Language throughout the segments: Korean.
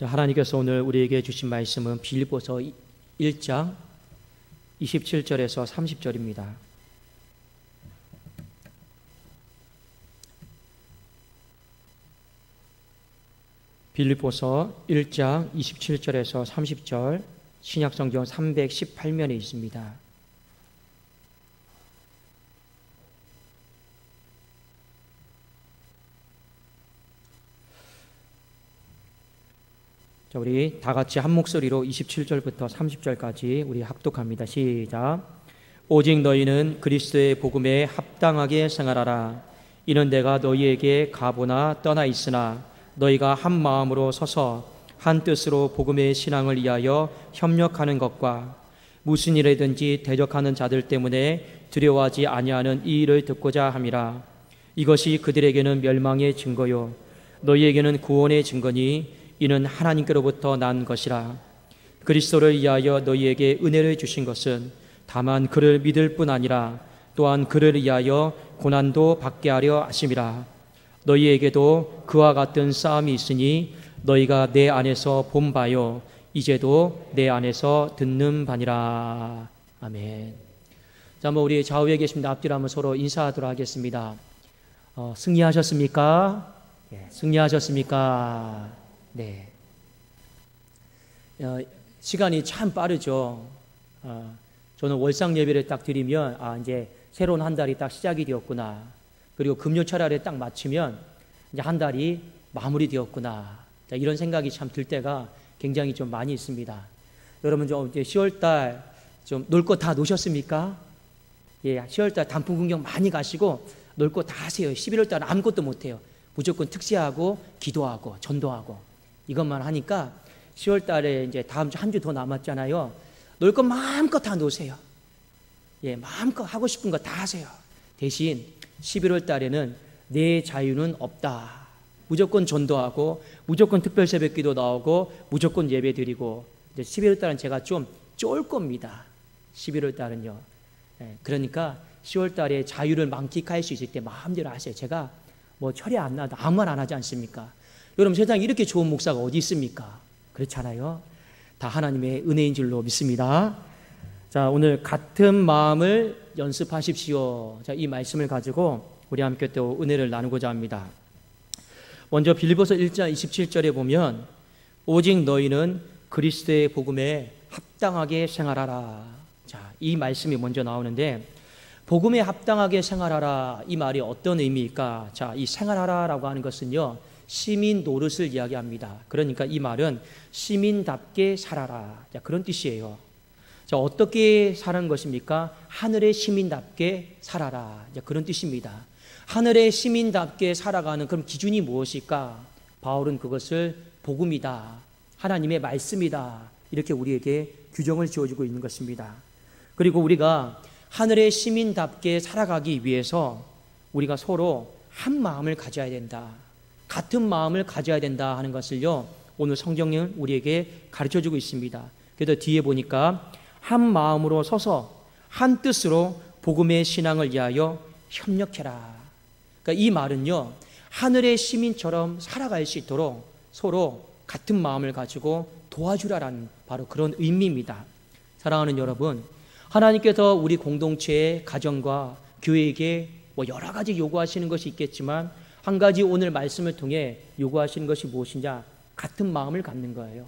하나님께서 오늘 우리에게 주신 말씀은 빌립보서 1장 27절에서 30절입니다. 빌립보서 1장 27절에서 30절, 신약성경 318면에 있습니다. 자, 우리 다 같이 한 목소리로 27절부터 30절까지 우리 합독합니다. 시작. 오직 너희는 그리스도의 복음에 합당하게 생활하라. 이는 내가 너희에게 가보나 떠나 있으나 너희가 한 마음으로 서서 한 뜻으로 복음의 신앙을 위하여 협력하는 것과 무슨 일이든지 대적하는 자들 때문에 두려워하지 아니하는 이 일을 듣고자 함이라. 이것이 그들에게는 멸망의 증거요 너희에게는 구원의 증거니 이는 하나님께로부터 난 것이라. 그리스도를 위하여 너희에게 은혜를 주신 것은 다만 그를 믿을 뿐 아니라 또한 그를 위하여 고난도 받게 하려 하심이라. 너희에게도 그와 같은 싸움이 있으니 너희가 내 안에서 본 바요 이제도 내 안에서 듣는 바니라. 아멘. 자, 우리 좌우에 계십니다. 앞뒤로 한번 서로 인사하도록 하겠습니다. 승리하셨습니까? 예, 승리하셨습니까? 네. 시간이 참 빠르죠. 저는 월상 예배를 딱 드리면 이제 새로운 한 달이 딱 시작이 되었구나. 그리고 금요철야를 딱 마치면 이제 한 달이 마무리되었구나. 자, 이런 생각이 참 들 때가 굉장히 좀 많이 있습니다. 여러분 좀 이제 10월달 좀 놀 거 다 노셨습니까? 예, 10월달 단풍 구경 많이 가시고 놀 거 다 하세요. 11월달 아무것도 못 해요. 무조건 특세하고 기도하고 전도하고 이것만 하니까 10월달에 이제 다음 주 한 주 더 남았잖아요. 놀 거 마음껏 다 노세요. 예, 마음껏 하고 싶은 거 다 하세요. 대신 11월달에는 내 자유는 없다. 무조건 전도하고 무조건 특별 새벽기도 나오고 무조건 예배드리고. 이제 11월달은 제가 좀 쫄 겁니다. 11월달은요. 예, 그러니까 10월달에 자유를 만끽할 수 있을 때 마음대로 하세요. 제가 뭐 철이 안 나도 아무 말 안 하지 않습니까? 여러분 세상에 이렇게 좋은 목사가 어디 있습니까? 그렇잖아요. 다 하나님의 은혜인 줄로 믿습니다. 자, 오늘 같은 마음을 연습하십시오. 자, 이 말씀을 가지고 우리 함께 또 은혜를 나누고자 합니다. 먼저 빌립보서 1장 27절에 보면 오직 너희는 그리스도의 복음에 합당하게 생활하라. 자, 이 말씀이 먼저 나오는데 복음에 합당하게 생활하라, 이 말이 어떤 의미일까? 자, 이 생활하라라고 하는 것은요 시민 노릇을 이야기합니다. 그러니까 이 말은 시민답게 살아라. 자, 그런 뜻이에요. 자, 어떻게 사는 것입니까? 하늘의 시민답게 살아라. 자, 그런 뜻입니다. 하늘의 시민답게 살아가는 그럼 기준이 무엇일까? 바울은 그것을 복음이다, 하나님의 말씀이다, 이렇게 우리에게 규정을 지어주고 있는 것입니다. 그리고 우리가 하늘의 시민답게 살아가기 위해서 우리가 서로 한 마음을 가져야 된다, 같은 마음을 가져야 된다 하는 것을요 오늘 성경은 우리에게 가르쳐주고 있습니다. 그래서 뒤에 보니까 한 마음으로 서서 한 뜻으로 복음의 신앙을 위하여 협력해라. 그러니까 이 말은요 하늘의 시민처럼 살아갈 수 있도록 서로 같은 마음을 가지고 도와주라라는 바로 그런 의미입니다. 사랑하는 여러분, 하나님께서 우리 공동체의 가정과 교회에게 여러 가지 요구하시는 것이 있겠지만 한 가지 오늘 말씀을 통해 요구하시는 것이 무엇이냐? 같은 마음을 갖는 거예요.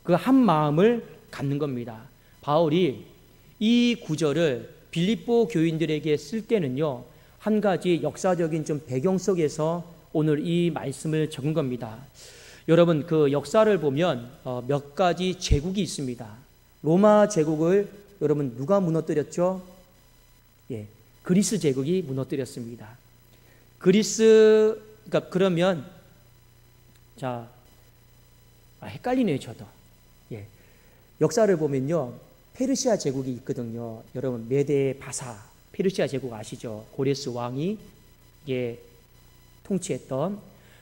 그 한 마음을 갖는 겁니다. 바울이 이 구절을 빌립보 교인들에게 쓸 때는요 한 가지 역사적인 좀 배경 속에서 오늘 이 말씀을 적은 겁니다. 여러분 그 역사를 보면 몇 가지 제국이 있습니다. 로마 제국을 여러분 누가 무너뜨렸죠? 예, 그리스 제국이 무너뜨렸습니다. 그러니까 그러면 자 헷갈리네요 저도. 예, 역사를 보면요 페르시아 제국이 있거든요. 여러분 메데 바사 페르시아 제국 아시죠? 고레스 왕이 통치했던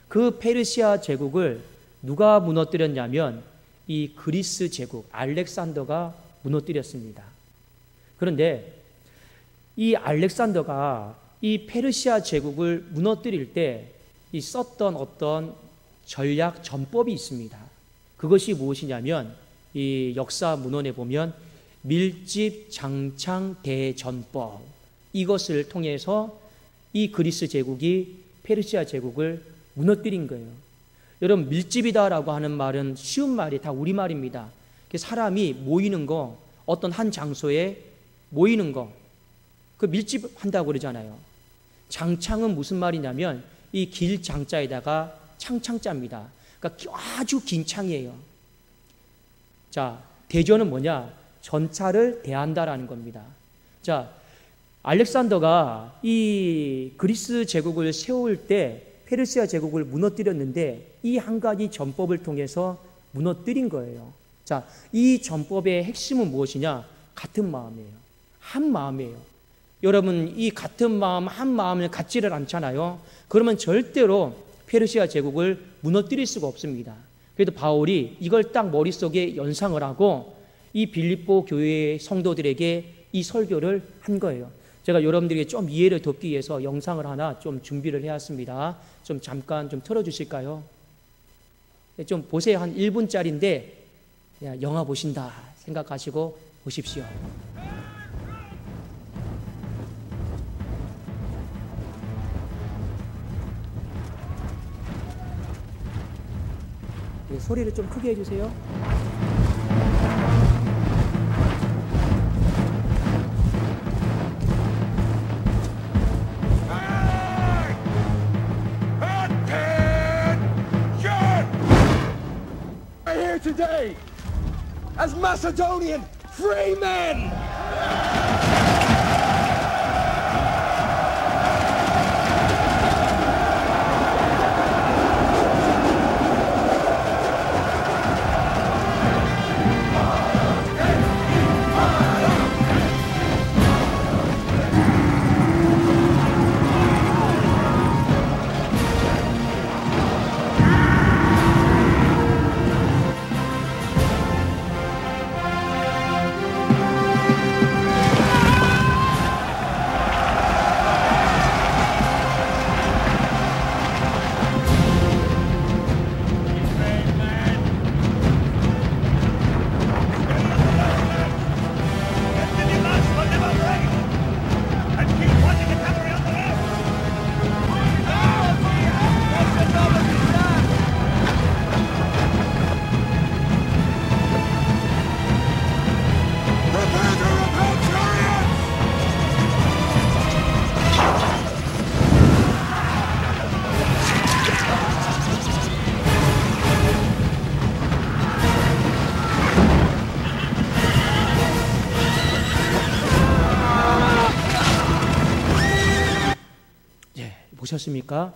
그 페르시아 제국을 누가 무너뜨렸냐면 이 그리스 제국 알렉산더가 무너뜨렸습니다. 그런데 이 알렉산더가 이 페르시아 제국을 무너뜨릴 때 이 썼던 어떤 전략 전법이 있습니다. 그것이 무엇이냐면 이 역사 문헌에 보면 밀집 장창 대전법, 이것을 통해서 이 그리스 제국이 페르시아 제국을 무너뜨린 거예요. 여러분, 밀집이다라고 하는 말은 쉬운 말이 다 우리말입니다. 사람이 모이는 거, 어떤 한 장소에 모이는 거, 그 밀집한다고 그러잖아요. 장창은 무슨 말이냐면 이 길 장자에다가 창창자입니다. 그러니까 아주 긴 창이에요. 자, 대전은 뭐냐? 전차를 대한다라는 겁니다. 자, 알렉산더가 이 그리스 제국을 세울 때 페르시아 제국을 무너뜨렸는데 이 한 가지 전법을 통해서 무너뜨린 거예요. 자, 이 전법의 핵심은 무엇이냐? 같은 마음이에요. 한 마음이에요. 여러분, 이 같은 마음, 한 마음을 갖지를 않잖아요. 그러면 절대로 페르시아 제국을 무너뜨릴 수가 없습니다. 그래도 바울이 이걸 딱 머릿속에 연상을 하고 이 빌립보 교회의 성도들에게 이 설교를 한 거예요. 제가 여러분들에게 좀 이해를 돕기 위해서 영상을 하나 좀 준비를 해왔습니다. 좀 잠깐 좀 틀어주실까요? 좀 보세요. 한 1분짜리인데 영화 보신다 생각하시고 보십시오. 네, 소리를 좀 크게 해주세요. Here today as Macedonian free men. 보셨습니까?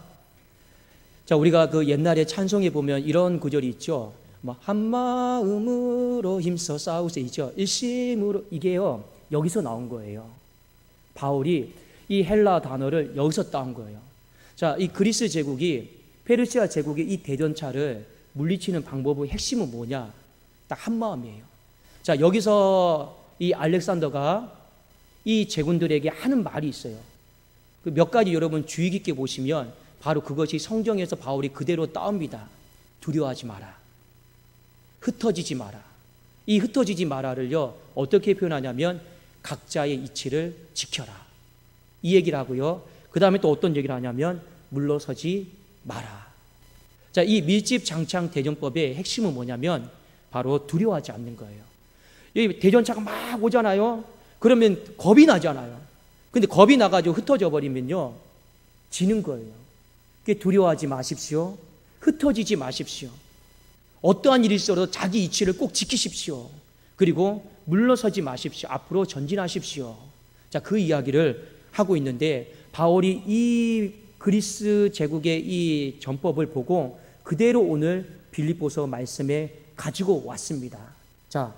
자, 우리가 그 옛날에 찬송에 보면 이런 구절이 있죠. 뭐 한 마음으로 힘써 싸우세 있죠. 일심으로, 이게요 여기서 나온 거예요. 바울이 이 헬라 단어를 여기서 따온 거예요. 자, 이 그리스 제국이 페르시아 제국의 이 대전차를 물리치는 방법의 핵심은 뭐냐? 딱 한 마음이에요. 자, 여기서 이 알렉산더가 이 제군들에게 하는 말이 있어요. 그 몇 가지 여러분 주의 깊게 보시면 바로 그것이 성경에서 바울이 그대로 따옵니다. 두려워하지 마라. 흩어지지 마라. 이 흩어지지 마라를요 어떻게 표현하냐면 각자의 이치를 지켜라. 이 얘기를 하고요. 그 다음에 또 어떤 얘기를 하냐면 물러서지 마라. 자, 이 밀집 장창 대전법의 핵심은 뭐냐면 바로 두려워하지 않는 거예요. 여기 대전차가 막 오잖아요. 그러면 겁이 나잖아요. 근데 겁이 나가지고 흩어져 버리면요 지는 거예요. 그게 두려워하지 마십시오. 흩어지지 마십시오. 어떠한 일이 있어도 자기 이치를 꼭 지키십시오. 그리고 물러서지 마십시오. 앞으로 전진하십시오. 자, 그 이야기를 하고 있는데 바울이 이 그리스 제국의 이 전법을 보고 그대로 오늘 빌립보서 말씀에 가지고 왔습니다. 자,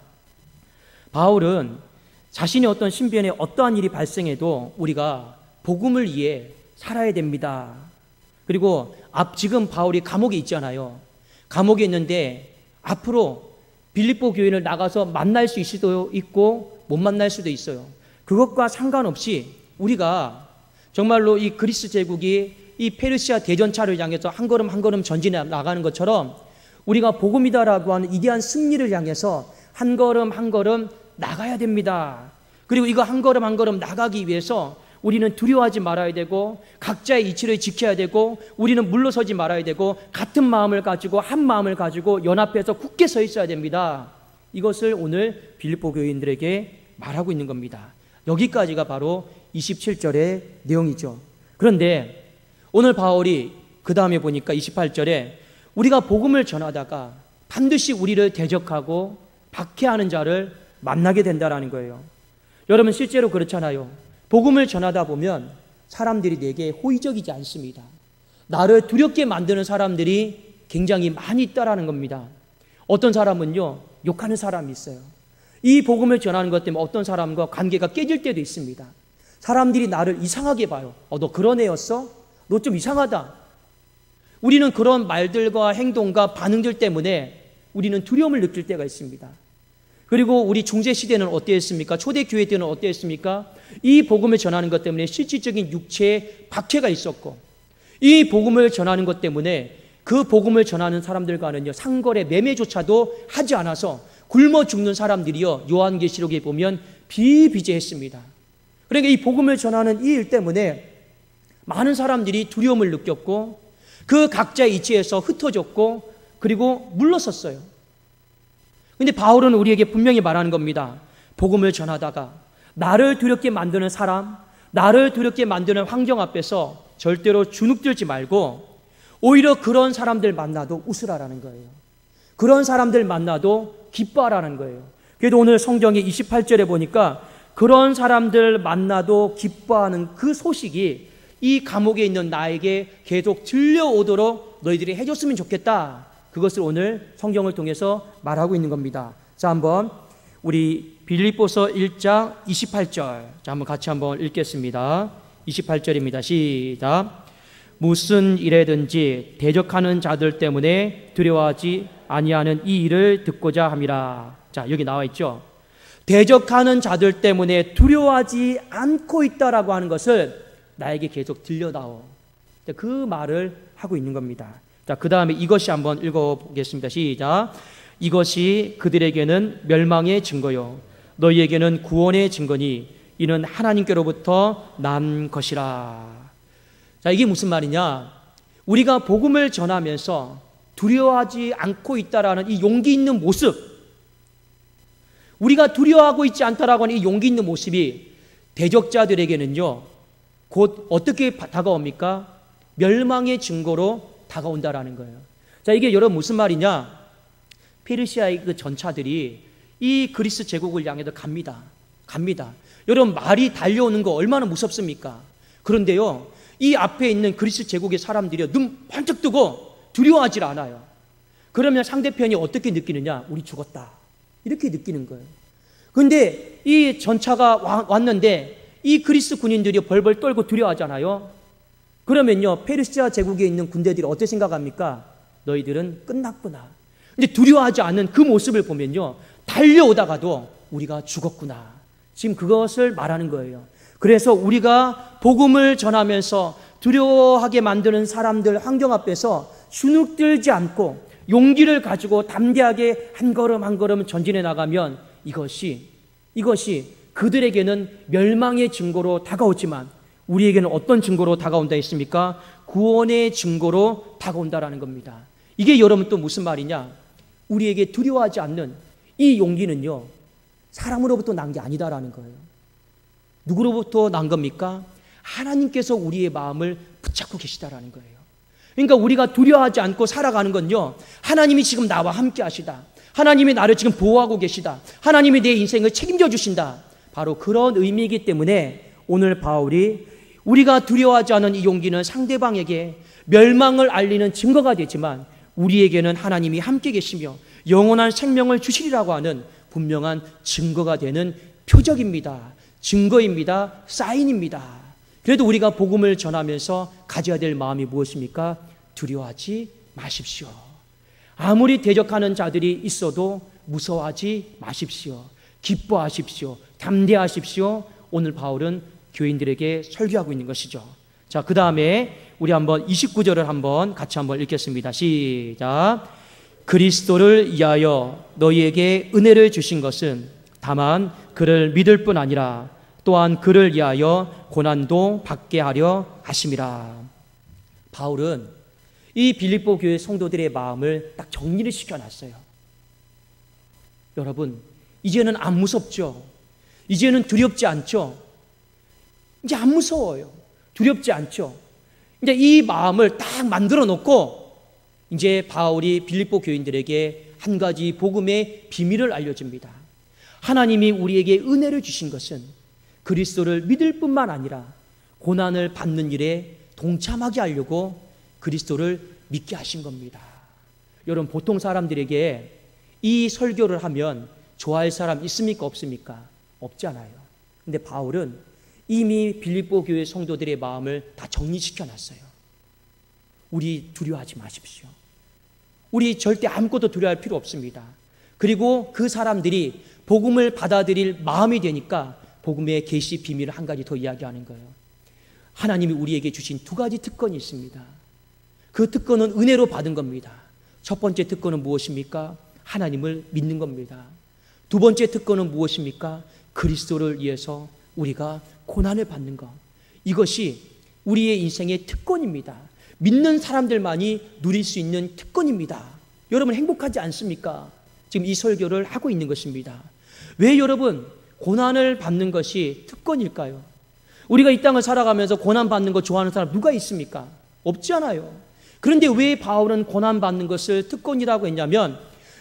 바울은 자신의 어떤 신변에 어떠한 일이 발생해도 우리가 복음을 위해 살아야 됩니다. 그리고 지금 바울이 감옥에 있잖아요. 감옥에 있는데 앞으로 빌립보 교인을 나가서 만날 수 있을 수도 있고 못 만날 수도 있어요. 그것과 상관없이 우리가 정말로 이 그리스 제국이 이 페르시아 대전차를 향해서 한 걸음 한 걸음 전진해 나가는 것처럼 우리가 복음이다라고 하는 이대한 승리를 향해서 한 걸음 한 걸음 나가야 됩니다. 그리고 이거 한 걸음 한 걸음 나가기 위해서 우리는 두려워하지 말아야 되고 각자의 이치를 지켜야 되고 우리는 물러서지 말아야 되고 같은 마음을 가지고 한 마음을 가지고 연합해서 굳게 서 있어야 됩니다. 이것을 오늘 빌립보 교인들에게 말하고 있는 겁니다. 여기까지가 바로 27절의 내용이죠. 그런데 오늘 바울이 그 다음에 보니까 28절에 우리가 복음을 전하다가 반드시 우리를 대적하고 박해하는 자를 만나게 된다라는 거예요. 여러분 실제로 그렇잖아요. 복음을 전하다 보면 사람들이 내게 호의적이지 않습니다. 나를 두렵게 만드는 사람들이 굉장히 많이 있다라는 겁니다. 어떤 사람은요, 욕하는 사람이 있어요. 이 복음을 전하는 것 때문에 어떤 사람과 관계가 깨질 때도 있습니다. 사람들이 나를 이상하게 봐요. 너 그런 애였어? 너 좀 이상하다. 우리는 그런 말들과 행동과 반응들 때문에 우리는 두려움을 느낄 때가 있습니다. 그리고 우리 중세시대는 어땠습니까? 초대교회 때는 어땠습니까? 이 복음을 전하는 것 때문에 실질적인 육체의 박해가 있었고 이 복음을 전하는 것 때문에 그 복음을 전하는 사람들과는요 상거래 매매조차도 하지 않아서 굶어 죽는 사람들이요 요한계시록에 보면 비비제했습니다. 그러니까 이 복음을 전하는 이 일 때문에 많은 사람들이 두려움을 느꼈고 그 각자의 이치에서 흩어졌고 그리고 물러섰어요. 근데 바울은 우리에게 분명히 말하는 겁니다. 복음을 전하다가 나를 두렵게 만드는 사람, 나를 두렵게 만드는 환경 앞에서 절대로 주눅들지 말고 오히려 그런 사람들 만나도 웃으라라는 거예요. 그런 사람들 만나도 기뻐하라는 거예요. 그래도 오늘 성경의 28절에 보니까 그런 사람들 만나도 기뻐하는 그 소식이 이 감옥에 있는 나에게 계속 들려오도록 너희들이 해줬으면 좋겠다. 그것을 오늘 성경을 통해서 말하고 있는 겁니다. 자, 한번 우리 빌립보서 1장 28절. 자, 한번 같이 한번 읽겠습니다. 28절입니다. 시작. 무슨 일에든지 대적하는 자들 때문에 두려워하지 아니하는 이 일을 듣고자 함이라. 자, 여기 나와 있죠. 대적하는 자들 때문에 두려워하지 않고 있다라고 하는 것을 나에게 계속 들려다오. 그 말을 하고 있는 겁니다. 자, 그 다음에 이것이 한번 읽어보겠습니다. 시작. 이것이 그들에게는 멸망의 증거요 너희에게는 구원의 증거니 이는 하나님께로부터 난 것이라. 자, 이게 무슨 말이냐? 우리가 복음을 전하면서 두려워하지 않고 있다라는 이 용기 있는 모습, 우리가 두려워하고 있지 않다라고 하는 이 용기 있는 모습이 대적자들에게는요 곧 어떻게 다가옵니까? 멸망의 증거로 다가온다라는 거예요. 자, 이게 여러분 무슨 말이냐? 페르시아의 그 전차들이 이 그리스 제국을 향해서 갑니다. 여러분 말이 달려오는 거 얼마나 무섭습니까? 그런데요, 이 앞에 있는 그리스 제국의 사람들이 눈 번쩍 뜨고 두려워하지 않아요. 그러면 상대편이 어떻게 느끼느냐? 우리 죽었다. 이렇게 느끼는 거예요. 그런데 이 전차가 왔는데 이 그리스 군인들이 벌벌 떨고 두려워하잖아요. 그러면요, 페르시아 제국에 있는 군대들이 어떻게 생각합니까? 너희들은 끝났구나. 근데 두려워하지 않는 그 모습을 보면요, 달려오다가도 우리가 죽었구나. 지금 그것을 말하는 거예요. 그래서 우리가 복음을 전하면서 두려워하게 만드는 사람들 환경 앞에서 주눅들지 않고 용기를 가지고 담대하게 한 걸음 한 걸음 전진해 나가면 이것이 그들에게는 멸망의 증거로 다가오지만 우리에게는 어떤 증거로 다가온다 했습니까? 구원의 증거로 다가온다라는 겁니다. 이게 여러분 또 무슨 말이냐? 우리에게 두려워하지 않는 이 용기는요, 사람으로부터 난 게 아니다라는 거예요. 누구로부터 난 겁니까? 하나님께서 우리의 마음을 붙잡고 계시다라는 거예요. 그러니까 우리가 두려워하지 않고 살아가는 건요, 하나님이 지금 나와 함께 하시다. 하나님이 나를 지금 보호하고 계시다. 하나님이 내 인생을 책임져 주신다. 바로 그런 의미이기 때문에 오늘 바울이 우리가 두려워하지 않은 이 용기는 상대방에게 멸망을 알리는 증거가 되지만 우리에게는 하나님이 함께 계시며 영원한 생명을 주시리라고 하는 분명한 증거가 되는 표적입니다. 증거입니다. 사인입니다. 그래도 우리가 복음을 전하면서 가져야 될 마음이 무엇입니까? 두려워하지 마십시오. 아무리 대적하는 자들이 있어도 무서워하지 마십시오. 기뻐하십시오. 담대하십시오. 오늘 바울은 교인들에게 설교하고 있는 것이죠. 자, 그 다음에 우리 한번 29절을 한번 같이 한번 읽겠습니다. 시작. 그리스도를 위하여 너희에게 은혜를 주신 것은 다만 그를 믿을 뿐 아니라 또한 그를 위하여 고난도 받게 하려 하심이라. 바울은 이 빌립보 교회 성도들의 마음을 딱 정리를 시켜놨어요. 여러분, 이제는 안 무섭죠? 이제는 두렵지 않죠? 이제 안 무서워요. 두렵지 않죠? 이제 이 마음을 딱 만들어 놓고 이제 바울이 빌립보 교인들에게 한 가지 복음의 비밀을 알려줍니다. 하나님이 우리에게 은혜를 주신 것은 그리스도를 믿을 뿐만 아니라 고난을 받는 일에 동참하게 하려고 그리스도를 믿게 하신 겁니다. 여러분, 보통 사람들에게 이 설교를 하면 좋아할 사람 있습니까? 없습니까? 없잖아요. 근데 바울은 이미 빌립보 교회 성도들의 마음을 다 정리시켜 놨어요. 우리 두려워하지 마십시오. 우리 절대 아무것도 두려워할 필요 없습니다. 그리고 그 사람들이 복음을 받아들일 마음이 되니까 복음의 계시 비밀을 한 가지 더 이야기하는 거예요. 하나님이 우리에게 주신 두 가지 특권이 있습니다. 그 특권은 은혜로 받은 겁니다. 첫 번째 특권은 무엇입니까? 하나님을 믿는 겁니다. 두 번째 특권은 무엇입니까? 그리스도를 위해서 우리가 고난을 받는 것. 이것이 우리의 인생의 특권입니다. 믿는 사람들만이 누릴 수 있는 특권입니다. 여러분 행복하지 않습니까? 지금 이 설교를 하고 있는 것입니다. 왜 여러분 고난을 받는 것이 특권일까요? 우리가 이 땅을 살아가면서 고난받는 거 좋아하는 사람 누가 있습니까? 없잖아요. 그런데 왜 바울은 고난받는 것을 특권이라고 했냐면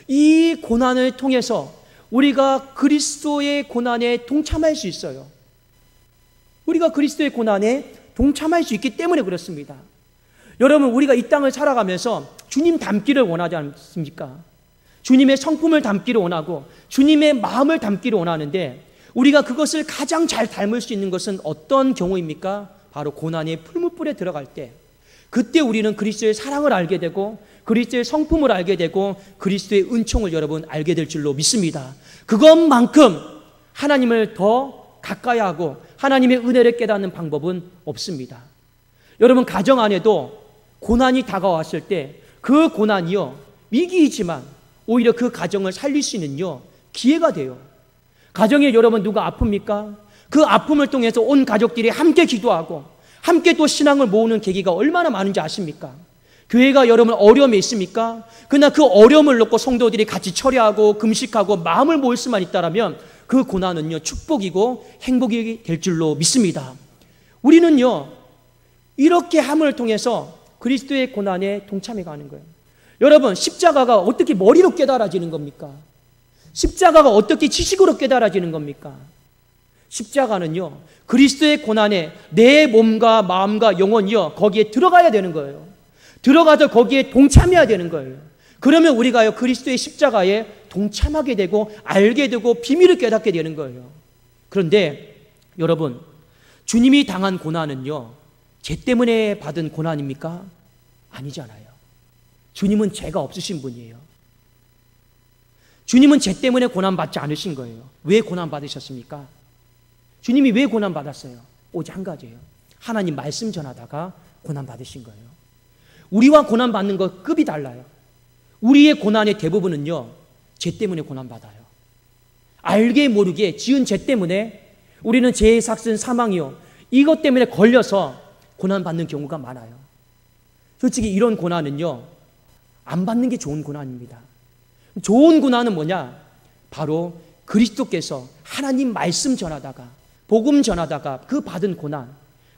이 고난을 통해서 우리가 그리스도의 고난에 동참할 수 있어요. 우리가 그리스도의 고난에 동참할 수 있기 때문에 그렇습니다. 여러분, 우리가 이 땅을 살아가면서 주님 닮기를 원하지 않습니까? 주님의 성품을 닮기를 원하고 주님의 마음을 닮기를 원하는데 우리가 그것을 가장 잘 닮을 수 있는 것은 어떤 경우입니까? 바로 고난의 풀무불에 들어갈 때, 그때 우리는 그리스도의 사랑을 알게 되고 그리스도의 성품을 알게 되고 그리스도의 은총을 여러분 알게 될 줄로 믿습니다. 그것만큼 하나님을 더 가까이 하고 하나님의 은혜를 깨닫는 방법은 없습니다. 여러분, 가정 안에도 고난이 다가왔을 때 그 고난이요 위기이지만 오히려 그 가정을 살릴 수 있는요 기회가 돼요. 가정에 여러분 누가 아픕니까? 그 아픔을 통해서 온 가족들이 함께 기도하고 함께 또 신앙을 모으는 계기가 얼마나 많은지 아십니까? 교회가 여러분 어려움에 있습니까? 그러나 그 어려움을 놓고 성도들이 같이 처리하고 금식하고 마음을 모을 수만 있다면 그 고난은요 축복이고 행복이 될 줄로 믿습니다. 우리는요 이렇게 함을 통해서 그리스도의 고난에 동참해 가는 거예요. 여러분, 십자가가 어떻게 머리로 깨달아지는 겁니까? 십자가가 어떻게 지식으로 깨달아지는 겁니까? 십자가는요 그리스도의 고난에 내 몸과 마음과 영혼이요 거기에 들어가야 되는 거예요. 들어가서 거기에 동참해야 되는 거예요. 그러면 우리가요 그리스도의 십자가에 동참하게 되고 알게 되고 비밀을 깨닫게 되는 거예요. 그런데 여러분, 주님이 당한 고난은요 죄 때문에 받은 고난입니까? 아니잖아요. 주님은 죄가 없으신 분이에요. 주님은 죄 때문에 고난받지 않으신 거예요. 왜 고난받으셨습니까? 주님이 왜 고난받았어요? 오직 한 가지예요. 하나님 말씀 전하다가 고난받으신 거예요. 우리와 고난받는 것 급이 달라요. 우리의 고난의 대부분은요 죄 때문에 고난받아요. 알게 모르게 지은 죄 때문에 우리는 죄의 삭슨 사망이요 이것 때문에 걸려서 고난받는 경우가 많아요. 솔직히 이런 고난은요 안 받는 게 좋은 고난입니다. 좋은 고난은 뭐냐? 바로 그리스도께서 하나님 말씀 전하다가 복음 전하다가 그 받은 고난,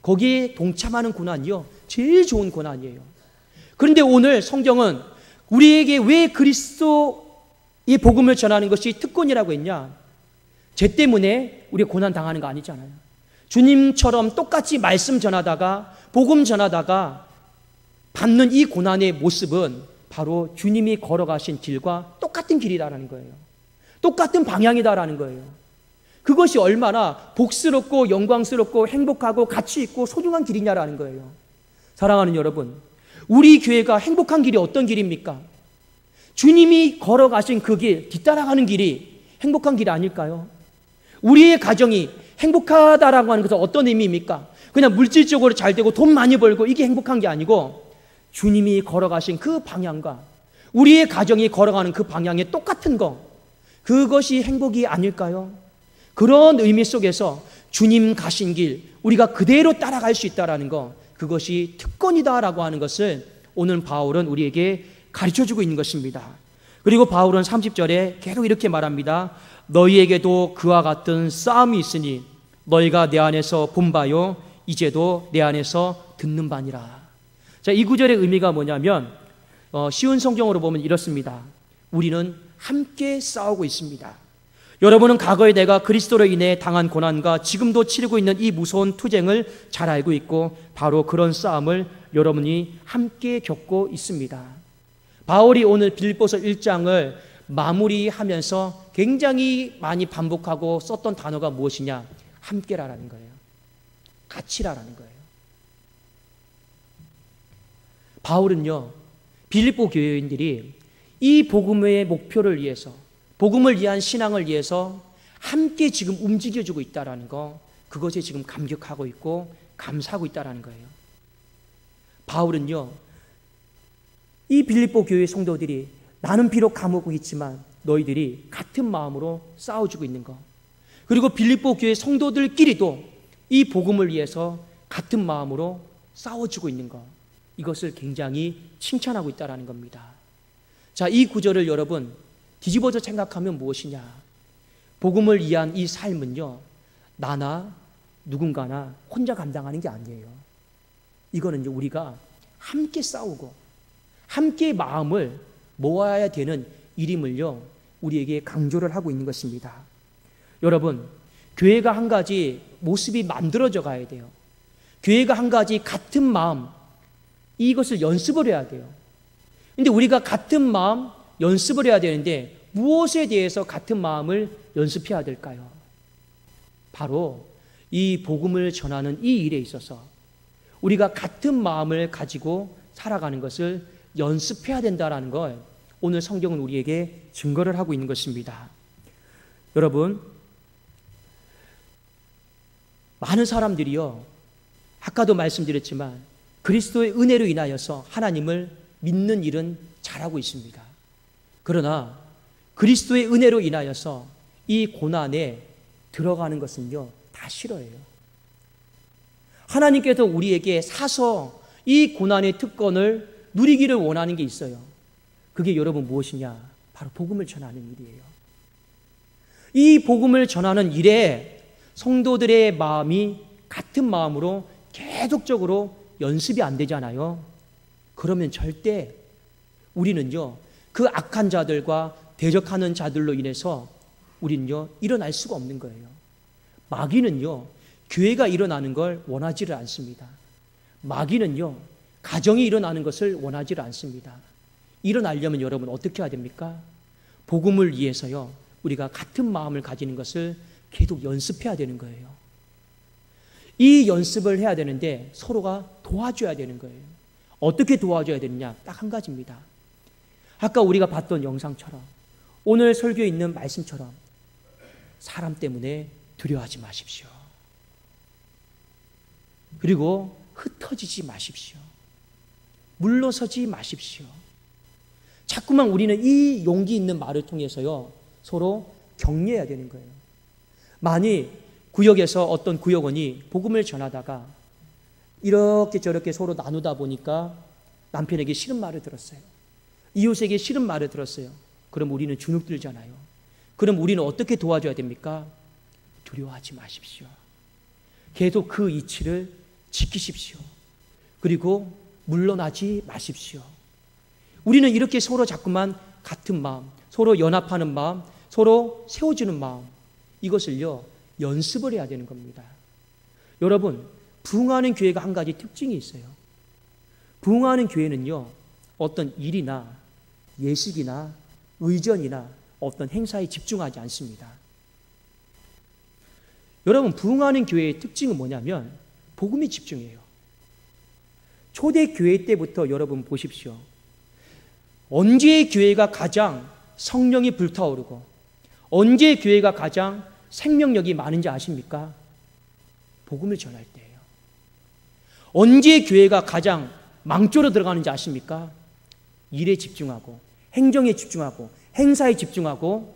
거기에 동참하는 고난이요 제일 좋은 고난이에요. 그런데 오늘 성경은 우리에게 왜 그리스도의 복음을 전하는 것이 특권이라고 했냐? 죄 때문에 우리가 고난 당하는 거 아니잖아요. 주님처럼 똑같이 말씀 전하다가 복음 전하다가 받는 이 고난의 모습은 바로 주님이 걸어가신 길과 똑같은 길이라는 거예요. 똑같은 방향이다라는 거예요. 그것이 얼마나 복스럽고 영광스럽고 행복하고 가치 있고 소중한 길이냐라는 거예요. 사랑하는 여러분, 우리 교회가 행복한 길이 어떤 길입니까? 주님이 걸어가신 그 길, 뒤따라가는 길이 행복한 길이 아닐까요? 우리의 가정이 행복하다라고 하는 것은 어떤 의미입니까? 그냥 물질적으로 잘 되고 돈 많이 벌고 이게 행복한 게 아니고 주님이 걸어가신 그 방향과 우리의 가정이 걸어가는 그 방향에 똑같은 거, 그것이 행복이 아닐까요? 그런 의미 속에서 주님 가신 길 우리가 그대로 따라갈 수 있다는 거, 그것이 특권이다라고 하는 것을 오늘 바울은 우리에게 가르쳐주고 있는 것입니다. 그리고 바울은 30절에 계속 이렇게 말합니다. 너희에게도 그와 같은 싸움이 있으니 너희가 내 안에서 본 바요 이제도 내 안에서 듣는 바니라. 자, 이 구절의 의미가 뭐냐면 쉬운 성경으로 보면 이렇습니다. 우리는 함께 싸우고 있습니다. 여러분은 과거에 내가 그리스도로 인해 당한 고난과 지금도 치르고 있는 이 무서운 투쟁을 잘 알고 있고 바로 그런 싸움을 여러분이 함께 겪고 있습니다. 바울이 오늘 빌립보서 1장을 마무리하면서 굉장히 많이 반복하고 썼던 단어가 무엇이냐? 함께라라는 거예요. 같이라라는 거예요. 바울은요, 빌립보 교회인들이 이 복음의 목표를 위해서, 복음을 위한 신앙을 위해서 함께 지금 움직여주고 있다는 거, 그것에 지금 감격하고 있고 감사하고 있다는 거예요. 바울은요, 이 빌립보 교회 성도들이 나는 비록 감옥에 있지만 너희들이 같은 마음으로 싸워주고 있는 거, 그리고 빌립보 교회 성도들끼리도 이 복음을 위해서 같은 마음으로 싸워주고 있는 거, 이것을 굉장히 칭찬하고 있다는 겁니다. 자, 이 구절을 여러분 뒤집어서 생각하면 무엇이냐? 복음을 위한 이 삶은요, 나나 누군가나 혼자 감당하는 게 아니에요. 이거는 우리가 함께 싸우고 함께 마음을 모아야 되는 일임을요, 우리에게 강조를 하고 있는 것입니다. 여러분, 교회가 한 가지 모습이 만들어져 가야 돼요. 교회가 한 가지 같은 마음, 이것을 연습을 해야 돼요. 근데 우리가 같은 마음 연습을 해야 되는데 무엇에 대해서 같은 마음을 연습해야 될까요? 바로 이 복음을 전하는 이 일에 있어서 우리가 같은 마음을 가지고 살아가는 것을 연습해야 된다는 걸 오늘 성경은 우리에게 증거를 하고 있는 것입니다. 여러분, 많은 사람들이요, 아까도 말씀드렸지만 그리스도의 은혜로 인하여서 하나님을 믿는 일은 잘하고 있습니다. 그러나 그리스도의 은혜로 인하여서 이 고난에 들어가는 것은요, 다 싫어해요. 하나님께서 우리에게 사서 이 고난의 특권을 누리기를 원하는 게 있어요. 그게 여러분 무엇이냐? 바로 복음을 전하는 일이에요. 이 복음을 전하는 일에 성도들의 마음이 같은 마음으로 계속적으로 연습이 안 되잖아요. 그러면 절대 우리는요, 그 악한 자들과 대적하는 자들로 인해서 우리는요, 일어날 수가 없는 거예요. 마귀는요, 교회가 일어나는 걸 원하지를 않습니다. 마귀는요, 가정이 일어나는 것을 원하지를 않습니다. 일어나려면 여러분 어떻게 해야 됩니까? 복음을 위해서요, 우리가 같은 마음을 가지는 것을 계속 연습해야 되는 거예요. 이 연습을 해야 되는데 서로가 도와줘야 되는 거예요. 어떻게 도와줘야 되느냐? 딱 한 가지입니다. 아까 우리가 봤던 영상처럼, 오늘 설교에 있는 말씀처럼 사람 때문에 두려워하지 마십시오. 그리고 흩어지지 마십시오. 물러서지 마십시오. 자꾸만 우리는 이 용기 있는 말을 통해서요, 서로 격려해야 되는 거예요. 만일 구역에서 어떤 구역원이 복음을 전하다가 이렇게 저렇게 서로 나누다 보니까 남편에게 싫은 말을 들었어요. 이웃에게 싫은 말을 들었어요. 그럼 우리는 주눅 들잖아요. 그럼 우리는 어떻게 도와줘야 됩니까? 두려워하지 마십시오. 계속 그 이치를 지키십시오. 그리고 물러나지 마십시오. 우리는 이렇게 서로 자꾸만 같은 마음, 서로 연합하는 마음, 서로 세워주는 마음, 이것을요, 연습을 해야 되는 겁니다. 여러분, 부흥하는 교회가 한 가지 특징이 있어요. 부흥하는 교회는요, 어떤 일이나 예식이나 의전이나 어떤 행사에 집중하지 않습니다. 여러분, 부흥하는 교회의 특징은 뭐냐면 복음에 집중해요. 초대교회 때부터 여러분 보십시오. 언제 교회가 가장 성령이 불타오르고 언제 교회가 가장 생명력이 많은지 아십니까? 복음을 전할 때예요. 언제 교회가 가장 망조로 들어가는지 아십니까? 일에 집중하고 행정에 집중하고 행사에 집중하고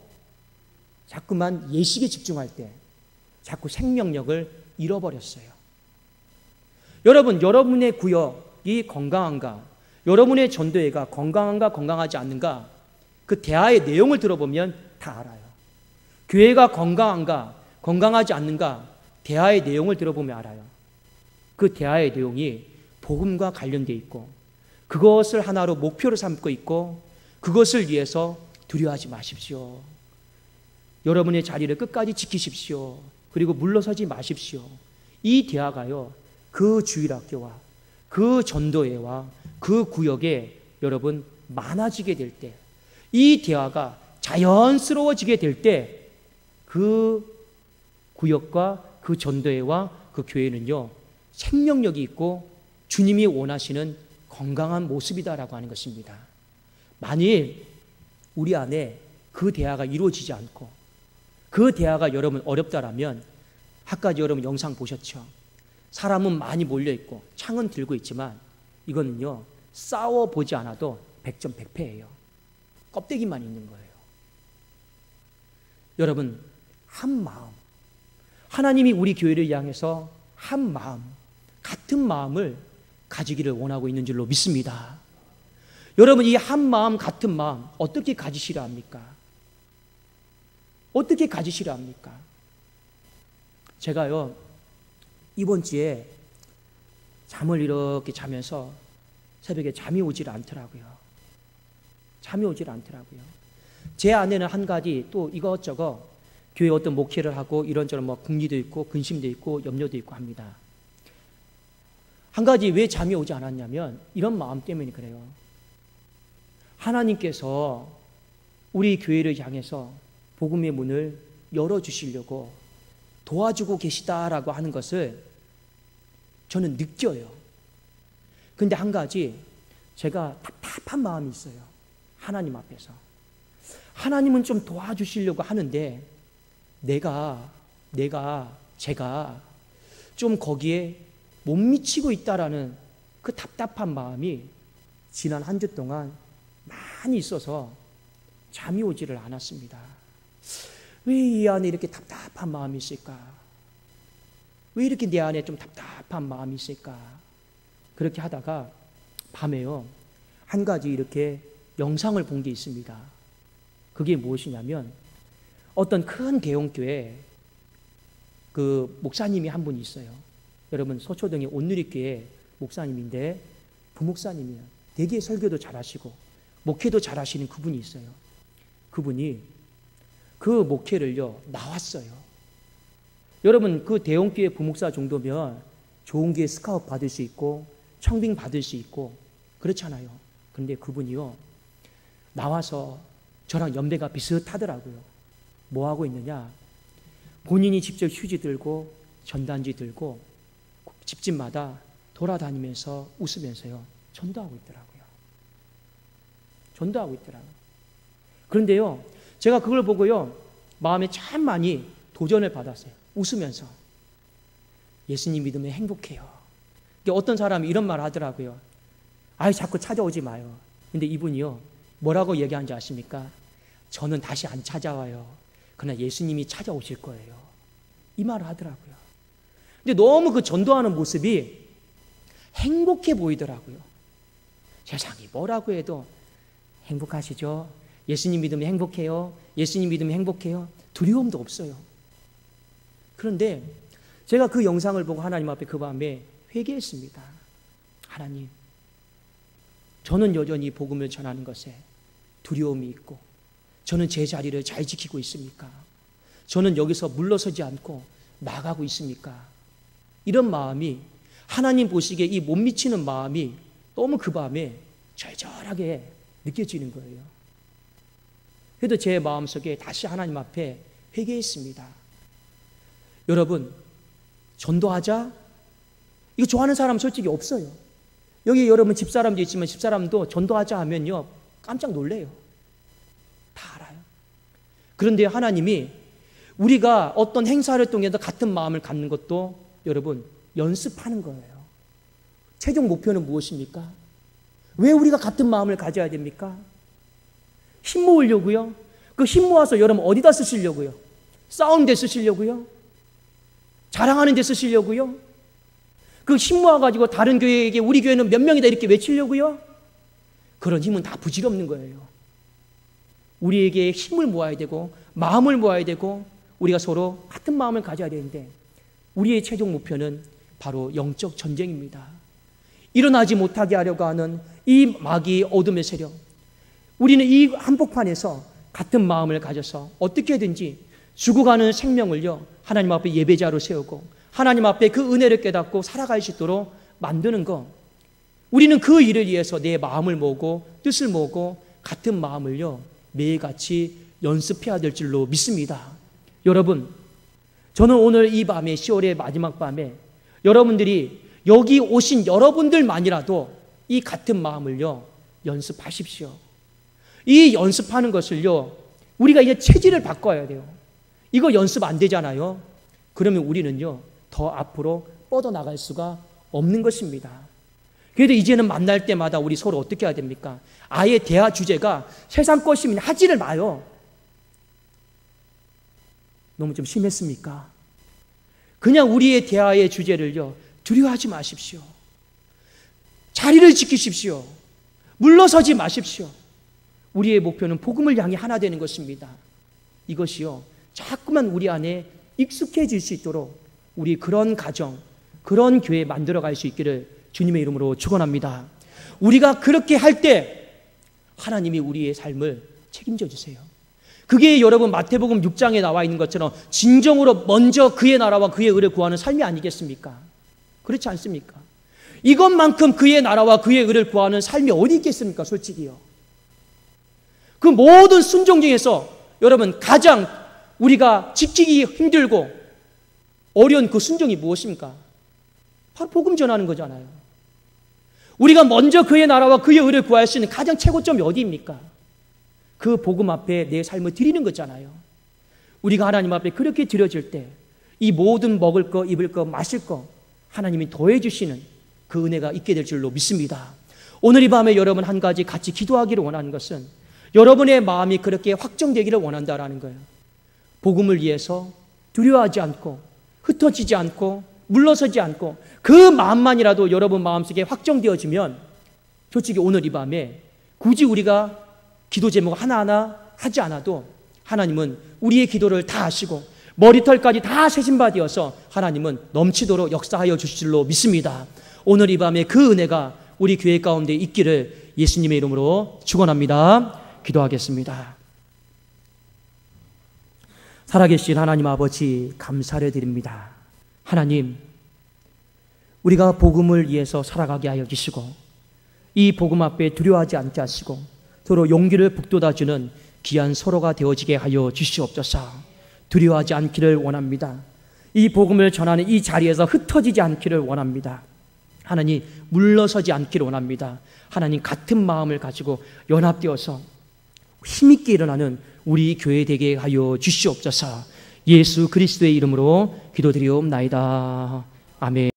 자꾸만 예식에 집중할 때 자꾸 생명력을 잃어버렸어요. 여러분, 여러분의 구역이 건강한가? 여러분의 전도회가 건강한가 건강하지 않는가? 그 대화의 내용을 들어보면 다 알아요. 교회가 건강한가 건강하지 않는가? 대화의 내용을 들어보면 알아요. 그 대화의 내용이 복음과 관련되어 있고 그것을 하나로 목표로 삼고 있고 그것을 위해서 두려워하지 마십시오. 여러분의 자리를 끝까지 지키십시오. 그리고 물러서지 마십시오. 이 대화가요, 그 주일학교와 그 전도회와 그 구역에 여러분 많아지게 될 때, 이 대화가 자연스러워지게 될 때 그 구역과 그 전도회와 그 교회는요 생명력이 있고 주님이 원하시는 건강한 모습이다라고 하는 것입니다. 만일 우리 안에 그 대화가 이루어지지 않고 그 대화가 여러분 어렵다라면, 아까 여러분 영상 보셨죠? 사람은 많이 몰려있고 창은 들고 있지만 이거는요 싸워보지 않아도 100점 100패예요. 껍데기만 있는 거예요. 여러분, 한 마음, 하나님이 우리 교회를 향해서 한 마음, 같은 마음을 가지기를 원하고 있는 줄로 믿습니다. 여러분, 이 한 마음 같은 마음 어떻게 가지시려 합니까? 어떻게 가지시려 합니까? 제가요 이번 주에 잠을 이렇게 자면서 새벽에 잠이 오질 않더라고요. 잠이 오질 않더라고요. 제 안에는 한 가지 또 이것저것 교회 어떤 목회를 하고 이런저런 뭐 궁리도 있고 근심도 있고 염려도 있고 합니다. 한 가지 왜 잠이 오지 않았냐면 이런 마음 때문에 그래요. 하나님께서 우리 교회를 향해서 복음의 문을 열어주시려고 도와주고 계시다라고 하는 것을 저는 느껴요. 근데 한 가지 제가 답답한 마음이 있어요. 하나님 앞에서. 하나님은 좀 도와주시려고 하는데 제가 좀 거기에 못 미치고 있다라는 그 답답한 마음이 지난 한 주 동안 많이 있어서 잠이 오지를 않았습니다. 왜 이 안에 이렇게 답답한 마음이 있을까? 왜 이렇게 내 안에 좀 답답한 마음이 있을까? 그렇게 하다가 밤에요 한 가지 이렇게 영상을 본 게 있습니다. 그게 무엇이냐면 어떤 큰 대형교회 그 목사님이 한 분 있어요. 여러분, 서초동의 온누리교회 목사님인데 부목사님이에요. 되게 설교도 잘하시고 목회도 잘하시는 그분이 있어요. 그분이 그 목회를요 나왔어요. 여러분, 그 대형교회 부목사 정도면 좋은 교회 스카웃 받을 수 있고 청빙 받을 수 있고 그렇잖아요. 그런데 그분이요 나와서 저랑 연배가 비슷하더라고요. 뭐 하고 있느냐, 본인이 직접 휴지 들고 전단지 들고 집집마다 돌아다니면서 웃으면서요 전도하고 있더라고요. 전도하고 있더라고요. 그런데요 제가 그걸 보고요 마음에 참 많이 도전을 받았어요. 웃으면서 예수님 믿으면 행복해요. 어떤 사람이 이런 말 하더라고요. 아이 자꾸 찾아오지 마요. 근데 이분이요 뭐라고 얘기하는지 아십니까? 저는 다시 안 찾아와요. 그러나 예수님이 찾아오실 거예요. 이 말을 하더라고요. 근데 너무 그 전도하는 모습이 행복해 보이더라고요. 세상이 뭐라고 해도 행복하시죠? 예수님 믿으면 행복해요. 예수님 믿으면 행복해요. 두려움도 없어요. 그런데 제가 그 영상을 보고 하나님 앞에 그 밤에 회개했습니다. 하나님, 저는 여전히 복음을 전하는 것에 두려움이 있고 저는 제 자리를 잘 지키고 있습니까? 저는 여기서 물러서지 않고 나가고 있습니까? 이런 마음이, 하나님 보시기에 이 못 미치는 마음이 너무 그 밤에 절절하게 느껴지는 거예요. 그래도 제 마음속에 다시 하나님 앞에 회개했습니다. 여러분, 전도하자? 이거 좋아하는 사람 솔직히 없어요. 여기 여러분 집사람도 있지만 집사람도 전도하자 하면요 깜짝 놀래요. 다 알아요. 그런데 하나님이 우리가 어떤 행사를 통해서 같은 마음을 갖는 것도 여러분 연습하는 거예요. 최종 목표는 무엇입니까? 왜 우리가 같은 마음을 가져야 됩니까? 힘 모으려고요? 그 힘 모아서 여러분 어디다 쓰시려고요? 싸우는 데 쓰시려고요? 자랑하는 데 쓰시려고요? 그 힘 모아가지고 다른 교회에게 우리 교회는 몇 명이다 이렇게 외치려고요? 그런 힘은 다 부질없는 거예요. 우리에게 힘을 모아야 되고 마음을 모아야 되고 우리가 서로 같은 마음을 가져야 되는데 우리의 최종 목표는 바로 영적 전쟁입니다. 일어나지 못하게 하려고 하는 이 마귀의 어둠의 세력, 우리는 이 한복판에서 같은 마음을 가져서 어떻게든지 죽어가는 생명을요 하나님 앞에 예배자로 세우고 하나님 앞에 그 은혜를 깨닫고 살아갈 수 있도록 만드는 것, 우리는 그 일을 위해서 내 마음을 모으고 뜻을 모으고 같은 마음을요 매일같이 연습해야 될 줄로 믿습니다. 여러분, 저는 오늘 이 밤에 10월의 마지막 밤에 여러분들이 여기 오신 여러분들만이라도 이 같은 마음을요 연습하십시오. 이 연습하는 것을요 우리가 이제 체질을 바꿔야 돼요. 이거 연습 안 되잖아요. 그러면 우리는요 더 앞으로 뻗어나갈 수가 없는 것입니다. 그래도 이제는 만날 때마다 우리 서로 어떻게 해야 됩니까? 아예 대화 주제가 세상 것이면 하지를 마요. 너무 좀 심했습니까? 그냥 우리의 대화의 주제를요 두려워하지 마십시오. 자리를 지키십시오. 물러서지 마십시오. 우리의 목표는 복음을 향해 하나 되는 것입니다. 이것이요 자꾸만 우리 안에 익숙해질 수 있도록 우리 그런 가정, 그런 교회 만들어갈 수 있기를 주님의 이름으로 축원합니다. 우리가 그렇게 할 때 하나님이 우리의 삶을 책임져 주세요. 그게 여러분 마태복음 6장에 나와 있는 것처럼 진정으로 먼저 그의 나라와 그의 의를 구하는 삶이 아니겠습니까? 그렇지 않습니까? 이것만큼 그의 나라와 그의 의를 구하는 삶이 어디 있겠습니까? 솔직히요. 그 모든 순종 중에서 여러분 가장 우리가 지키기 힘들고 어려운 그 순종이 무엇입니까? 바로 복음 전하는 거잖아요. 우리가 먼저 그의 나라와 그의 의를 구할 수 있는 가장 최고점이 어디입니까? 그 복음 앞에 내 삶을 드리는 거잖아요. 우리가 하나님 앞에 그렇게 드려질 때 이 모든 먹을 거, 입을 거, 마실 거 하나님이 더해 주시는 그 은혜가 있게 될 줄로 믿습니다. 오늘 이 밤에 여러분 한 가지 같이 기도하기를 원하는 것은 여러분의 마음이 그렇게 확정되기를 원한다라는 거예요. 복음을 위해서 두려워하지 않고 흩어지지 않고 물러서지 않고 그 마음만이라도 여러분 마음속에 확정되어지면 솔직히 오늘 이 밤에 굳이 우리가 기도 제목 하나하나 하지 않아도 하나님은 우리의 기도를 다 아시고 머리털까지 다 세신 바 되어서 하나님은 넘치도록 역사하여 주실 줄로 믿습니다. 오늘 이 밤에 그 은혜가 우리 교회 가운데 있기를 예수님의 이름으로 축원합니다. 기도하겠습니다. 살아계신 하나님 아버지 감사를 드립니다. 하나님, 우리가 복음을 위해서 살아가게 하여 주시고 이 복음 앞에 두려워하지 않게 하시고 서로 용기를 북돋아주는 귀한 서로가 되어지게 하여 주시옵소서. 두려워하지 않기를 원합니다. 이 복음을 전하는 이 자리에서 흩어지지 않기를 원합니다. 하나님, 물러서지 않기를 원합니다. 하나님, 같은 마음을 가지고 연합되어서 힘있게 일어나는 우리 교회 되게 하여 주시옵소서. 예수 그리스도의 이름으로 기도드리옵나이다. 아멘.